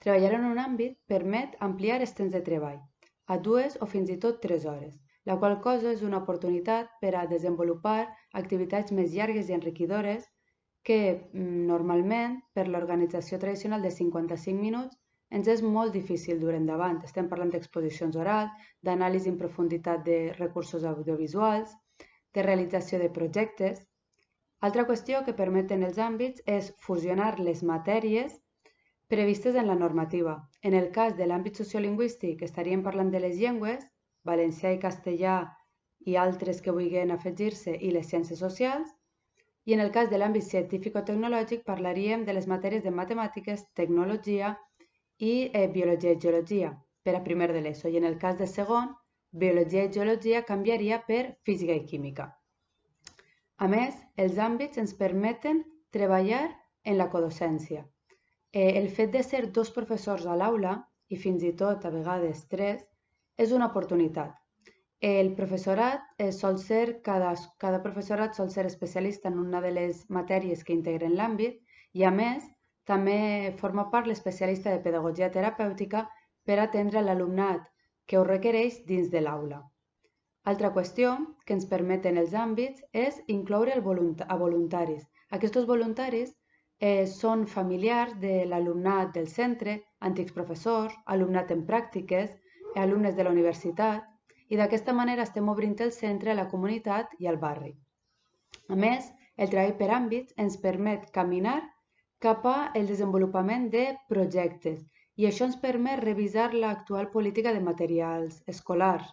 Treballar en un àmbit permet ampliar els temps de treball a 2 o fins i tot 3 hores, la qual cosa és una oportunitat per a desenvolupar activitats més llargues i enriquidores que normalment per l'organització tradicional de 55 minuts ens és molt difícil dur endavant. Estem parlant d'exposicions orals, d'anàlisi en profunditat de recursos audiovisuals, de realització de projectes. Altra qüestió que permeten els àmbits és fusionar les matèries previstes en la normativa. En el cas de l'àmbit sociolingüístic estaríem parlant de les llengües, valencià i castellà i altres que vulguin afegir-se i les ciències socials, i en el cas de l'àmbit científic-tecnològic parlaríem de les matèries de matemàtiques, tecnologia i biologia i geologia per a primer de l'ESO, i en el cas de segon, biologia i geologia canviaria per física i química. A més, els àmbits ens permeten treballar en la codocència. El fet de ser 2 professors a l'aula, i fins i tot a vegades 3, és una oportunitat. El professorat cada professorat sol ser especialista en una de les matèries que integren l'àmbit i, a més, també forma part l'especialista de pedagogia terapèutica per atendre l'alumnat que ho requereix dins de l'aula. Altra qüestió que ens permeten els àmbits és incloure a voluntaris. Aquests voluntaris són familiars de l'alumnat del centre, antics professors, alumnat en pràctiques, alumnes de la universitat, i d'aquesta manera estem obrint el centre a la comunitat i al barri. A més, el treball per àmbits ens permet caminar cap al desenvolupament de projectes i això ens permet revisar l'actual política de materials escolars.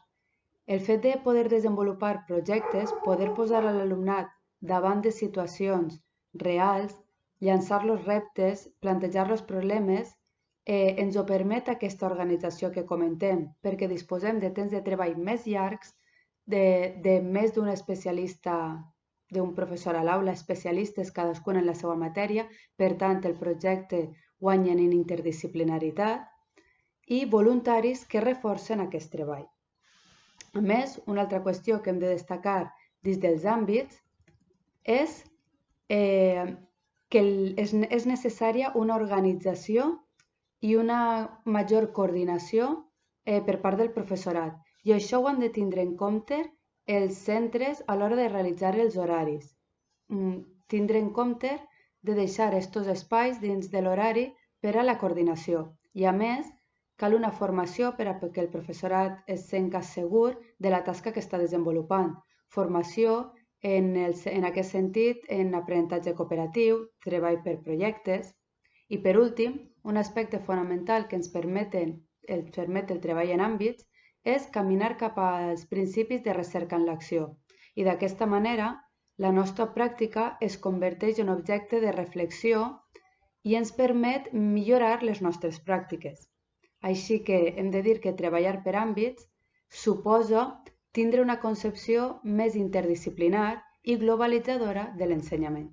El fet de poder desenvolupar projectes, poder posar a l'alumnat davant de situacions reals, llançar-los reptes, plantejar-los problemes, ens ho permet aquesta organització que comentem, perquè disposem de temps de treball més llargs, de més d'un especialista, d'un professor a l'aula, especialistes cadascun en la seva matèria, per tant el projecte guanya en interdisciplinaritat i voluntaris que reforcen aquest treball. A més, una altra qüestió que hem de destacar dins dels àmbits és que és necessària una organització i una major coordinació per part del professorat. I això ho han de tindre en compte els centres a l'hora de realitzar els horaris. Tindre en compte de deixar aquests espais dins de l'horari per a la coordinació. I a més, cal una formació per a que el professorat es senti segur de la tasca que està desenvolupant. Formació en aquest sentit en aprenentatge cooperatiu, treball per projectes. I per últim, un aspecte fonamental que ens permet el treball en àmbits és caminar cap als principis de recerca en l'acció. I d'aquesta manera, la nostra pràctica es converteix en objecte de reflexió i ens permet millorar les nostres pràctiques. Així que hem de dir que treballar per àmbits suposa tindre una concepció més interdisciplinar i globalitzadora de l'ensenyament.